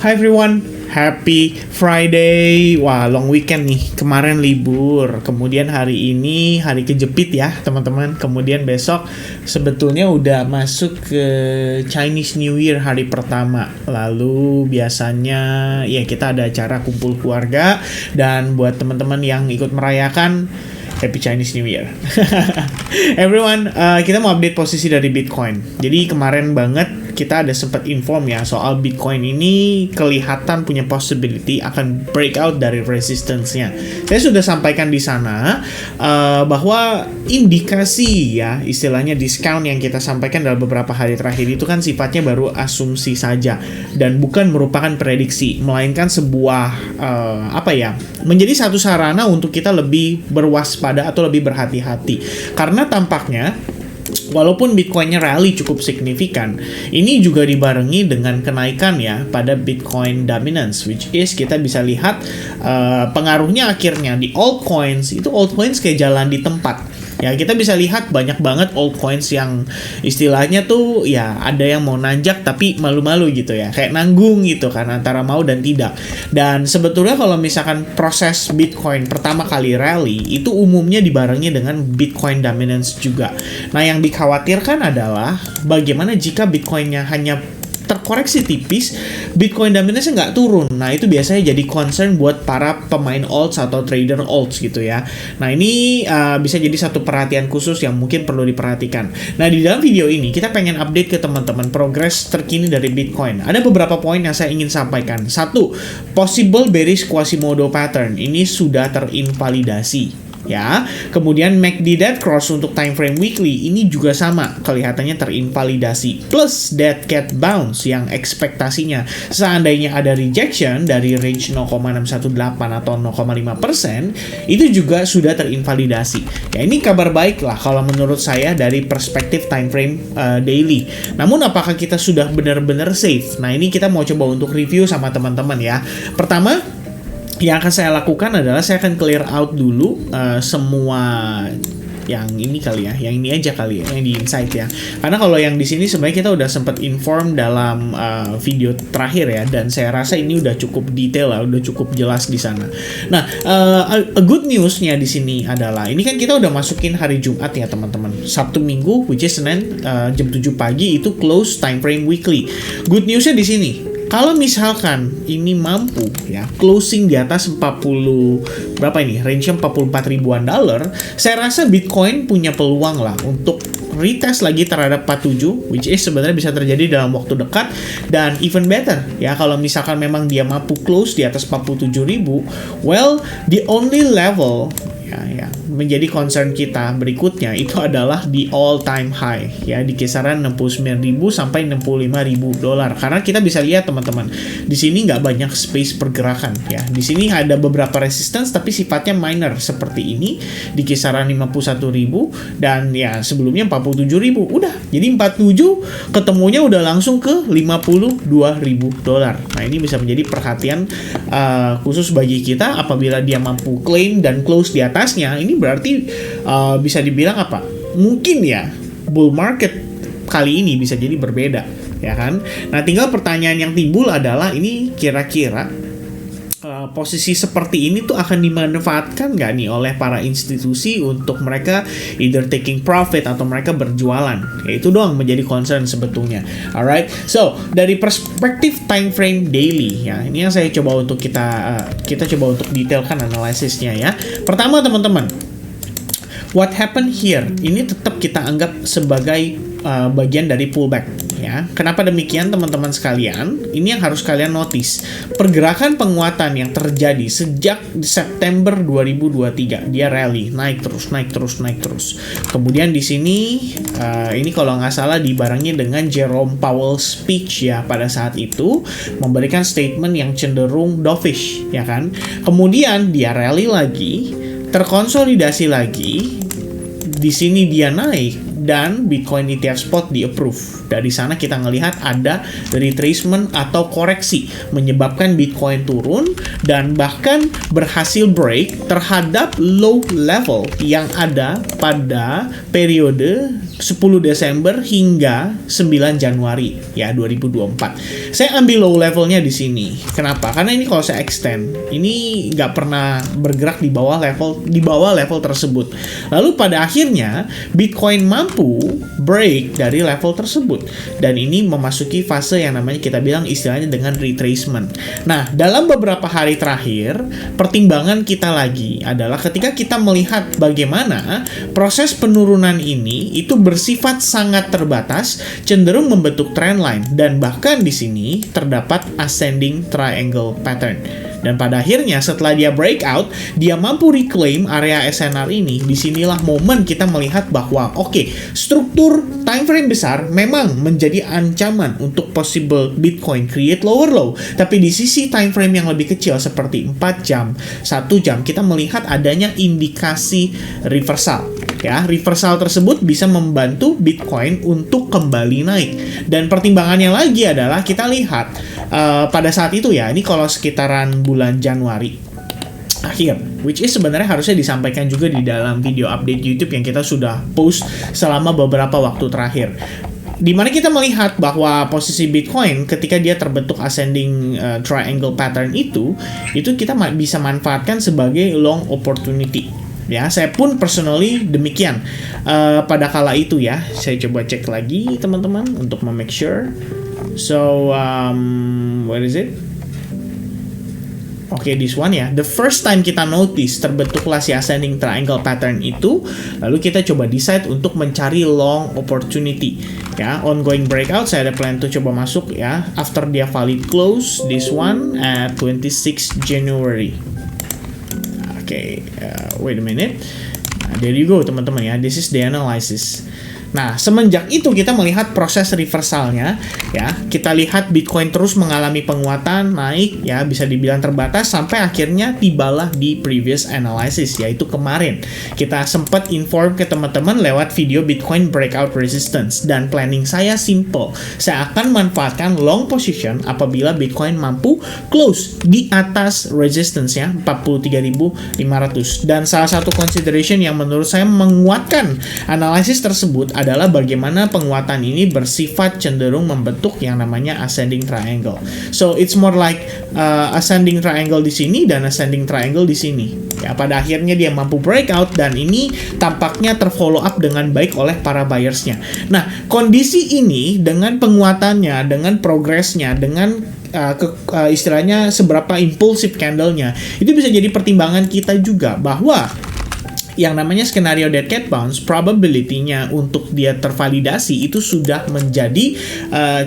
Hi everyone, happy Friday. Wah, long weekend nih. Kemarin libur, kemudian hari ini hari kejepit ya teman-teman. Kemudian besok sebetulnya udah masuk ke Chinese New Year hari pertama. Lalu biasanya ya kita ada acara kumpul keluarga. Dan buat teman-teman yang ikut merayakan, Happy Chinese New Year. Everyone, kita mau update posisi dari Bitcoin. Jadi kemarin banget kita ada sempat inform ya soal Bitcoin ini kelihatan punya possibility akan breakout dari resistance-nya. Saya sudah sampaikan di sana bahwa indikasi ya, istilahnya discount yang kita sampaikan dalam beberapa hari terakhir itu kan sifatnya baru asumsi saja dan bukan merupakan prediksi, melainkan sebuah menjadi satu sarana untuk kita lebih berwaspada atau lebih berhati-hati. Karena tampaknya walaupun Bitcoin-nya rally cukup signifikan, ini juga dibarengi dengan kenaikan ya pada Bitcoin dominance, which is kita bisa lihat pengaruhnya akhirnya di altcoins. Itu altcoins kayak jalan di tempat. Ya, kita bisa lihat banyak banget altcoins yang istilahnya tuh ya ada yang mau nanjak tapi malu-malu gitu ya. Kayak nanggung gitu kan antara mau dan tidak. Dan sebetulnya kalau misalkan proses Bitcoin pertama kali rally itu umumnya dibarengi dengan Bitcoin dominance juga. Nah, yang dikhawatirkan adalah bagaimana jika Bitcoin-nya hanya terkoreksi tipis, Bitcoin dominance-nya nggak turun. Nah, itu biasanya jadi concern buat para pemain alts atau trader alts gitu ya. Nah, ini bisa jadi satu perhatian khusus yang mungkin perlu diperhatikan. Nah, di dalam video ini kita pengen update ke teman-teman progres terkini dari Bitcoin. Ada beberapa poin yang saya ingin sampaikan. Satu, possible bearish Quasimodo pattern ini sudah terinvalidasi. Ya, kemudian MACD dead cross untuk time frame weekly ini juga sama, kelihatannya terinvalidasi. Plus dead cat bounce yang ekspektasinya seandainya ada rejection dari range 0,618 atau 0,5%, itu juga sudah terinvalidasi. Ya, ini kabar baik lah kalau menurut saya dari perspektif time frame daily. Namun apakah kita sudah benar-benar safe? Nah, ini kita mau coba untuk review sama teman-teman ya. Pertama, yang akan saya lakukan adalah saya akan clear out dulu semua yang ini kali ya, yang ini aja kali ya, yang di insight ya. Karena kalau yang di sini sebenarnya kita udah sempat inform dalam video terakhir ya, dan saya rasa ini udah cukup detail lah, udah cukup jelas di sana. Nah, a good newsnya di sini adalah ini kan kita udah masukin hari Jumat ya teman-teman, Sabtu Minggu, which is Senin jam 7 pagi itu close time frame weekly. Good newsnya di sini. Kalau misalkan ini mampu ya closing di atas 40 berapa ini range 44 ribuan dolar, saya rasa Bitcoin punya peluang lah untuk retest lagi terhadap 47, which is sebenarnya bisa terjadi dalam waktu dekat. Dan even better ya kalau misalkan memang dia mampu close di atas 47 ribu, well the only level ya menjadi concern kita berikutnya itu adalah di all time high ya di kisaran 69.000 sampai 65.000 dolar. Karena kita bisa lihat teman-teman di sini nggak banyak space pergerakan ya. Di sini ada beberapa resistance tapi sifatnya minor seperti ini di kisaran 51.000 dan ya sebelumnya 47.000. Udah jadi 47 ketemunya udah langsung ke 52.000 dolar. Nah, ini bisa menjadi perhatian khusus bagi kita apabila dia mampu claim dan close di atasnya. Ini berarti bisa dibilang apa? Mungkin ya bull market kali ini bisa jadi berbeda, ya kan? Nah, tinggal pertanyaan yang timbul adalah ini kira-kira posisi seperti ini tuh akan dimanfaatkan nggak nih oleh para institusi untuk mereka either taking profit atau mereka berjualan? Ya, itu doang menjadi concern sebetulnya. Alright, so dari perspektif time frame daily ya, ini yang saya coba untuk kita coba untuk detailkan analisisnya ya. Pertama teman-teman, what happened here ini tetap kita anggap sebagai bagian dari pullback ya. Kenapa demikian teman-teman sekalian? Ini yang harus kalian notice. Pergerakan penguatan yang terjadi sejak September 2023, dia rally, naik terus. Kemudian di sini ini kalau nggak salah dibarengi dengan Jerome Powell speech ya pada saat itu memberikan statement yang cenderung dovish ya kan. Kemudian dia rally lagi, terkonsolidasi lagi. Di sini dia naik dan Bitcoin ETF spot di approve. Dari sana kita ngelihat ada retracement atau koreksi menyebabkan Bitcoin turun dan bahkan berhasil break terhadap low level yang ada pada periode 10 Desember hingga 9 Januari ya 2024. Saya ambil low levelnya di sini. Kenapa? Karena ini kalau saya extend, ini nggak pernah bergerak di bawah level tersebut. Lalu pada akhirnya Bitcoin mampu break dari level tersebut dan ini memasuki fase yang namanya kita bilang istilahnya dengan retracement. Nah, dalam beberapa hari terakhir, pertimbangan kita lagi adalah ketika kita melihat bagaimana proses penurunan ini itu bersifat sangat terbatas, cenderung membentuk trendline dan bahkan di sini terdapat ascending triangle pattern. Dan pada akhirnya setelah dia breakout, dia mampu reclaim area SNR ini. Disinilah momen kita melihat bahwa struktur time frame besar memang menjadi ancaman untuk possible Bitcoin create lower low. Tapi di sisi time frame yang lebih kecil seperti 4 jam, 1 jam, kita melihat adanya indikasi reversal. Ya, reversal tersebut bisa membantu Bitcoin untuk kembali naik. Dan pertimbangannya lagi adalah kita lihat pada saat itu ya, ini kalau sekitaran bulan Januari akhir, which is sebenarnya harusnya disampaikan juga di dalam video update YouTube yang kita sudah post selama beberapa waktu terakhir. Di mana kita melihat bahwa posisi Bitcoin ketika dia terbentuk ascending triangle pattern itu kita bisa manfaatkan sebagai long opportunity. Ya, saya pun personally demikian pada kala itu ya. Saya coba cek lagi teman-teman untuk make sure. So, where is it? This one ya. The first time kita notice terbentuklah si ascending triangle pattern itu, lalu kita coba decide untuk mencari long opportunity. Ya, ongoing breakout saya ada plan tuh coba masuk ya. After dia valid close, this one at 26 January. Wait a minute. There you go teman-teman ya. This is the analysis. Nah, semenjak itu kita melihat proses reversalnya ya. Kita lihat Bitcoin terus mengalami penguatan, naik ya, bisa dibilang terbatas sampai akhirnya tibalah di previous analysis, yaitu kemarin. Kita sempat inform ke teman-teman lewat video Bitcoin breakout resistance dan planning saya simple. Saya akan manfaatkan long position apabila Bitcoin mampu close di atas resistance ya 43.500. Dan salah satu consideration yang menurut saya menguatkan analisis tersebut adalah bagaimana penguatan ini bersifat cenderung membentuk yang namanya ascending triangle. So it's more like ascending triangle di sini dan ascending triangle di sini. Ya, pada akhirnya dia mampu breakout dan ini tampaknya terfollow up dengan baik oleh para buyersnya. Nah, kondisi ini dengan penguatannya, dengan progresnya, dengan istilahnya seberapa impulsif candlenya, itu bisa jadi pertimbangan kita juga bahwa yang namanya skenario dead cat bounce, probability-nya untuk dia tervalidasi itu sudah menjadi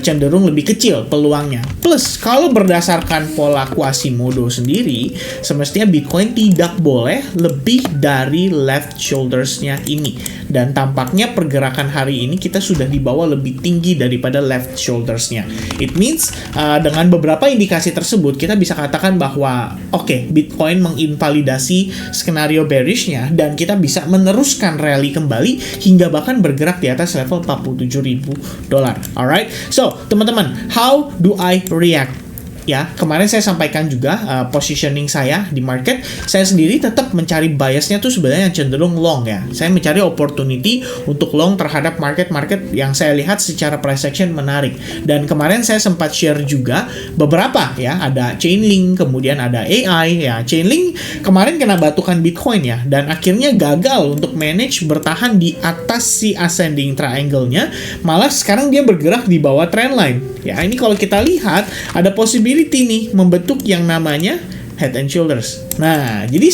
cenderung lebih kecil peluangnya. Plus, kalau berdasarkan pola Quasimodo sendiri, semestinya Bitcoin tidak boleh lebih dari left shoulders-nya ini. Dan tampaknya pergerakan hari ini kita sudah dibawa lebih tinggi daripada left shoulders-nya. It means, dengan beberapa indikasi tersebut, kita bisa katakan bahwa, Bitcoin menginvalidasi skenario bearish-nya dan kita bisa meneruskan rally kembali hingga bahkan bergerak di atas level $47.000. Alright, so teman-teman, how do I react? Ya, kemarin saya sampaikan juga positioning saya di market. Saya sendiri tetap mencari biasnya tuh sebenarnya yang cenderung long ya. Saya mencari opportunity untuk long terhadap market-market yang saya lihat secara price action menarik. Dan kemarin saya sempat share juga beberapa ya, ada Chainlink, kemudian ada AI ya. Chainlink kemarin kena batukan Bitcoin ya, dan akhirnya gagal untuk manage bertahan di atas si ascending triangle-nya. Malah sekarang dia bergerak di bawah trendline. Ya, ini kalau kita lihat ada possibility nih membentuk yang namanya head and shoulders. Nah, jadi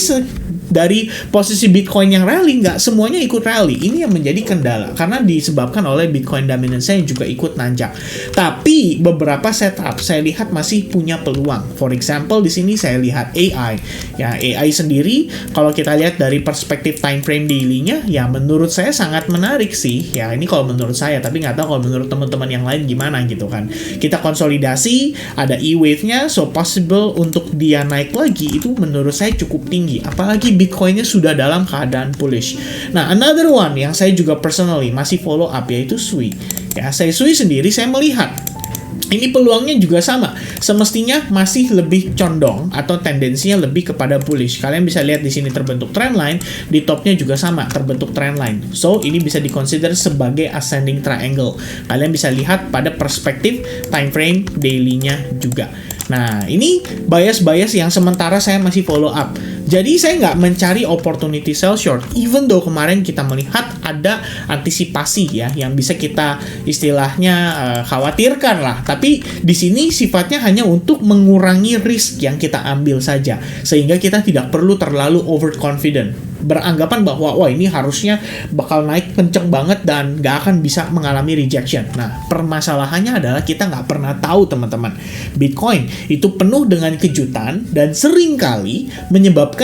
dari posisi Bitcoin yang rally, nggak semuanya ikut rally. Ini yang menjadi kendala, karena disebabkan oleh Bitcoin dominance yang juga ikut nanjak. Tapi beberapa setup saya lihat masih punya peluang. For example, di sini saya lihat AI. Ya, AI sendiri, kalau kita lihat dari perspektif time frame daily-nya, ya menurut saya sangat menarik sih. Ya, ini kalau menurut saya, tapi nggak tahu kalau menurut teman-teman yang lain gimana gitu kan. Kita konsolidasi, ada E-wave-nya, so possible untuk dia naik lagi, itu menurut saya cukup tinggi. Apalagi Bitcoinnya sudah dalam keadaan bullish. Nah, another one yang saya juga personally masih follow up yaitu SUI. Ya, SUI sendiri saya melihat ini peluangnya juga sama. Semestinya masih lebih condong atau tendensinya lebih kepada bullish. Kalian bisa lihat di sini terbentuk trendline, di topnya juga sama terbentuk trendline. So, ini bisa dikonsider sebagai ascending triangle. Kalian bisa lihat pada perspektif time frame daily-nya juga. Nah, ini bias-bias yang sementara saya masih follow up. Jadi saya nggak mencari opportunity sell short, even though kemarin kita melihat ada antisipasi ya yang bisa kita istilahnya khawatirkan lah. Tapi di sini sifatnya hanya untuk mengurangi risk yang kita ambil saja, sehingga kita tidak perlu terlalu overconfident, beranggapan bahwa wah ini harusnya bakal naik kenceng banget dan nggak akan bisa mengalami rejection. Nah, permasalahannya adalah kita nggak pernah tahu teman-teman. Bitcoin itu penuh dengan kejutan dan seringkali menyebabkan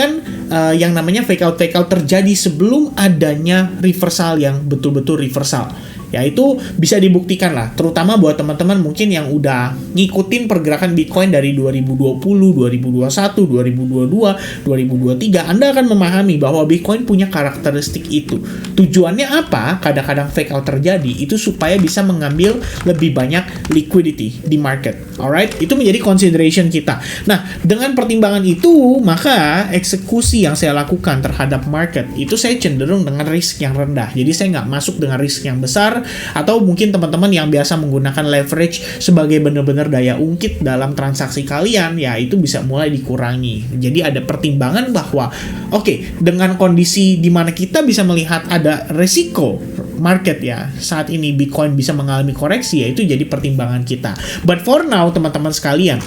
yang namanya fake out terjadi sebelum adanya reversal yang betul-betul reversal. Ya, itu bisa dibuktikan lah, terutama buat teman-teman mungkin yang udah ngikutin pergerakan Bitcoin dari 2020, 2021, 2022, 2023. Anda akan memahami bahwa Bitcoin punya karakteristik itu. Tujuannya apa? Kadang-kadang fake out terjadi itu supaya bisa mengambil lebih banyak liquidity di market. Alright, itu menjadi consideration kita. Nah, dengan pertimbangan itu, maka eksekusi yang saya lakukan terhadap market itu saya cenderung dengan risk yang rendah. Jadi saya nggak masuk dengan risk yang besar, atau mungkin teman-teman yang biasa menggunakan leverage sebagai benar-benar daya ungkit dalam transaksi kalian, ya itu bisa mulai dikurangi. Jadi ada pertimbangan bahwa oke, dengan kondisi di mana kita bisa melihat ada resiko market ya saat ini Bitcoin bisa mengalami koreksi, ya itu jadi pertimbangan kita. But for now teman-teman sekalian,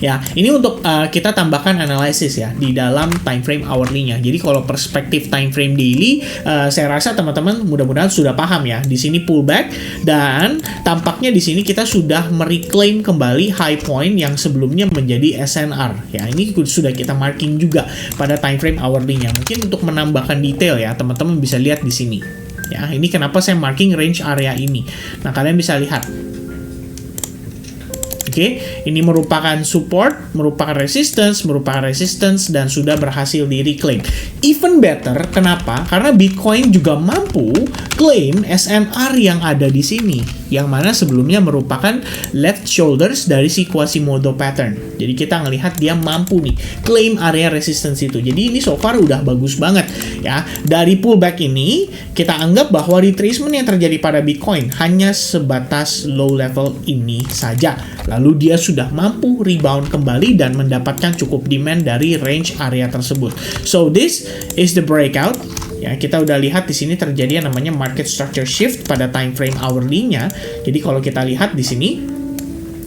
ya, ini untuk kita tambahkan analisis ya di dalam time frame hourly-nya. Jadi kalau perspektif time frame daily, saya rasa teman-teman mudah-mudahan sudah paham ya. Di sini pullback dan tampaknya di sini kita sudah mereclaim kembali high point yang sebelumnya menjadi SNR. Ya, ini sudah kita marking juga pada time frame hourly-nya. Mungkin untuk menambahkan detail ya, teman-teman bisa lihat di sini. Ya, ini kenapa saya marking range area ini. Nah, kalian bisa lihat. Oke, ini merupakan support, merupakan resistance, dan sudah berhasil di reclaim. Even better, kenapa? Karena Bitcoin juga mampu claim SNR yang ada di sini, yang mana sebelumnya merupakan left shoulders dari si Quasimodo pattern. Jadi kita ngelihat dia mampu nih claim area resistance itu. Jadi ini so far udah bagus banget ya. Dari pullback ini kita anggap bahwa retracement yang terjadi pada Bitcoin hanya sebatas low level ini saja. Lalu dia sudah mampu rebound kembali dan mendapatkan cukup demand dari range area tersebut. So this is the breakout. Ya, kita udah lihat di sini terjadi yang namanya market structure shift pada time frame hourly-nya. Jadi kalau kita lihat di sini,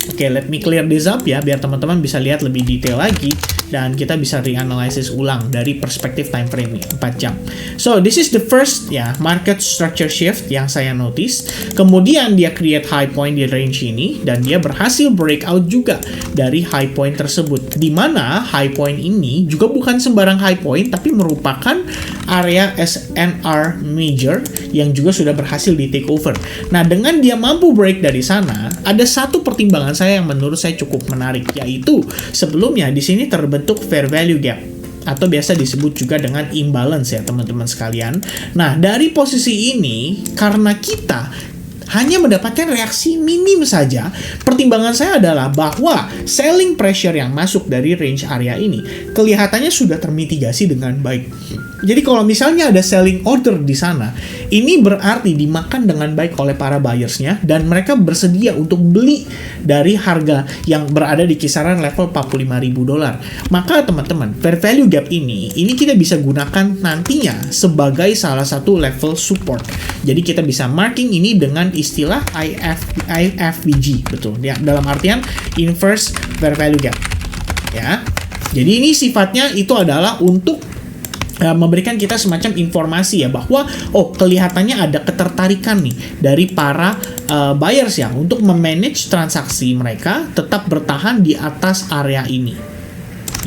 oke, let me clear this up ya biar teman-teman bisa lihat lebih detail lagi dan kita bisa reanalysis ulang dari perspektif time frame 4 jam. So this is the first ya market structure shift yang saya notice. Kemudian dia create high point di range ini dan dia berhasil breakout juga dari high point tersebut. Di mana high point ini juga bukan sembarang high point tapi merupakan area SNR major yang juga sudah berhasil di take over. Nah, dengan dia mampu break dari sana, ada satu pertimbangan saya yang menurut saya cukup menarik, yaitu sebelumnya di sini terbentuk fair value gap atau biasa disebut juga dengan imbalance ya teman-teman sekalian. Nah, dari posisi ini karena kita hanya mendapatkan reaksi minim saja, pertimbangan saya adalah bahwa selling pressure yang masuk dari range area ini kelihatannya sudah termitigasi dengan baik. Jadi kalau misalnya ada selling order di sana, ini berarti dimakan dengan baik oleh para buyersnya dan mereka bersedia untuk beli dari harga yang berada di kisaran level $45.000. Maka teman-teman, fair value gap ini kita bisa gunakan nantinya sebagai salah satu level support. Jadi kita bisa marking ini dengan istilah IFVG, betul. Ya, dalam artian inverse fair value gap. Ya. Jadi ini sifatnya itu adalah untuk memberikan kita semacam informasi ya bahwa kelihatannya ada ketertarikan nih dari para buyers ya untuk memanage transaksi mereka tetap bertahan di atas area ini.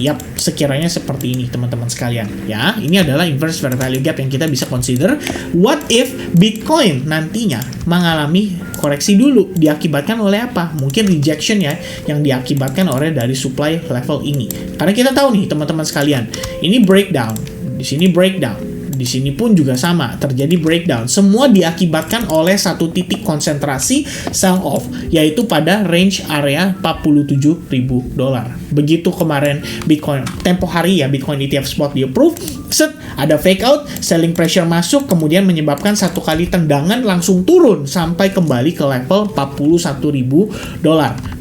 Yap, sekiranya seperti ini teman-teman sekalian ya. Ini adalah inverse fair value gap yang kita bisa consider. What if Bitcoin nantinya mengalami koreksi dulu, diakibatkan oleh apa? Mungkin rejection ya yang diakibatkan oleh dari supply level ini. Karena kita tahu nih teman-teman sekalian, ini breakdown Di sini breakdown. Di sini pun juga sama, terjadi breakdown. Semua diakibatkan oleh satu titik konsentrasi sell off, yaitu pada range area $47.000. Begitu kemarin Bitcoin tempo hari ya, Bitcoin ETF spot di approve, set ada fake out, selling pressure masuk, kemudian menyebabkan satu kali tendangan langsung turun sampai kembali ke level $41.000.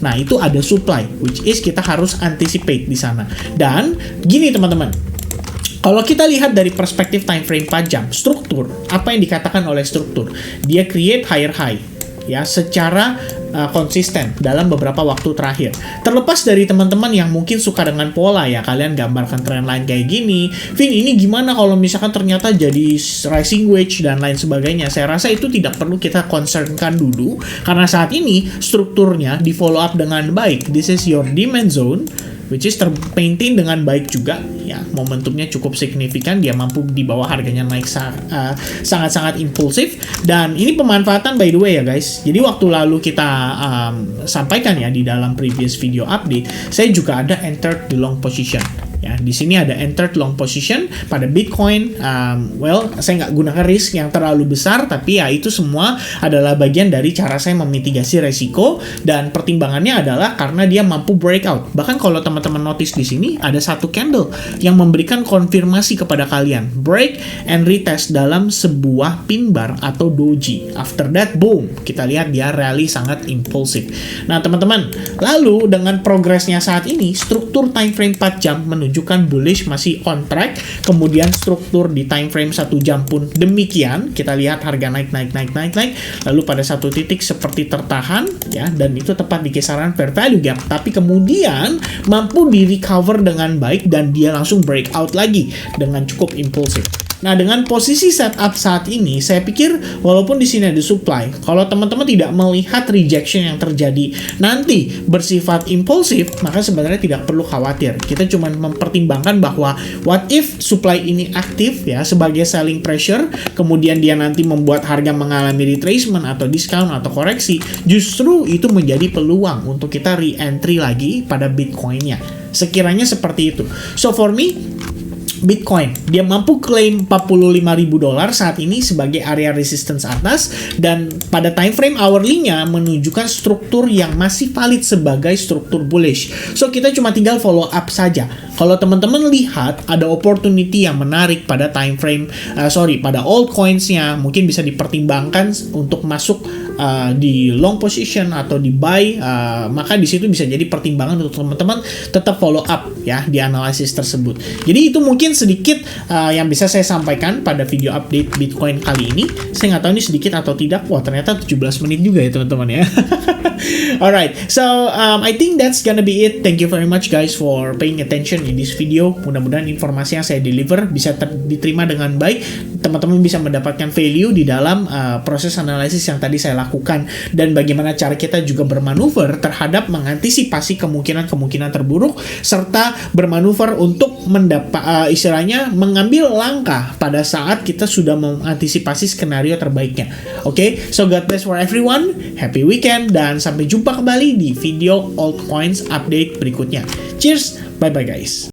Nah, itu ada supply, which is kita harus anticipate di sana. Dan gini teman-teman, kalau kita lihat dari perspektif time frame 4 jam, struktur, apa yang dikatakan oleh struktur? Dia create higher high, ya, secara konsisten dalam beberapa waktu terakhir. Terlepas dari teman-teman yang mungkin suka dengan pola ya, kalian gambarkan trendline kayak gini, Vin ini gimana kalau misalkan ternyata jadi rising wedge dan lain sebagainya. Saya rasa itu tidak perlu kita concernkan dulu, karena saat ini strukturnya di follow up dengan baik. This is your demand zone, which is terpainting dengan baik juga ya, momentumnya cukup signifikan, dia mampu di bawah harganya naik sangat-sangat impulsif, dan ini pemanfaatan by the way ya guys. Jadi waktu lalu kita sampaikan ya di dalam previous video update, saya juga ada entered the long position. Ya, di sini ada entered long position pada Bitcoin. Saya nggak gunakan risk yang terlalu besar, tapi ya itu semua adalah bagian dari cara saya memitigasi resiko, dan pertimbangannya adalah karena dia mampu breakout. Bahkan kalau teman-teman notice di sini ada satu candle yang memberikan konfirmasi kepada kalian, break and retest dalam sebuah pin bar atau doji. After that, boom, kita lihat dia rally sangat impulsif. Nah teman-teman, lalu dengan progresnya saat ini, struktur time frame 4 jam menunjukkan bullish masih on track. Kemudian struktur di time frame 1 jam pun demikian. Kita lihat harga naik, lalu pada satu titik seperti tertahan ya, dan itu tepat di kisaran fair value gap, tapi kemudian mampu di recover dengan baik dan dia langsung breakout lagi dengan cukup impulsif. Nah, dengan posisi setup saat ini, saya pikir walaupun di sini ada supply, kalau teman-teman tidak melihat rejection yang terjadi nanti bersifat impulsif, maka sebenarnya tidak perlu khawatir. Kita cuma mempertimbangkan bahwa what if supply ini aktif ya sebagai selling pressure, kemudian dia nanti membuat harga mengalami retracement atau discount atau koreksi, justru itu menjadi peluang untuk kita re-entry lagi pada Bitcoin-nya. Sekiranya seperti itu. So for me, Bitcoin, dia mampu klaim $45.000 saat ini sebagai area resistance atas, dan pada time frame hourly-nya menunjukkan struktur yang masih valid sebagai struktur bullish. So kita cuma tinggal follow up saja. Kalau teman-teman lihat ada opportunity yang menarik pada time frame, pada altcoins-nya, mungkin bisa dipertimbangkan untuk masuk di long position atau di buy, maka di situ bisa jadi pertimbangan untuk teman-teman tetap follow up ya di analisis tersebut. Jadi itu mungkin sedikit yang bisa saya sampaikan pada video update Bitcoin kali ini. Saya nggak tahu ini sedikit atau tidak. Wah, ternyata 17 menit juga ya teman-teman ya. Alright, so I think that's gonna be it. Thank you very much guys for paying attention in this video. Mudah-mudahan informasi yang saya deliver bisa diterima dengan baik. Teman-teman bisa mendapatkan value di dalam proses analisis yang tadi saya lakukan, dan bagaimana cara kita juga bermanuver terhadap mengantisipasi kemungkinan-kemungkinan terburuk, serta bermanuver untuk istilahnya mengambil langkah pada saat kita sudah mengantisipasi skenario terbaiknya. Oke, so God bless for everyone, happy weekend, dan sampai jumpa kembali di video altcoins update berikutnya. Cheers, bye bye guys.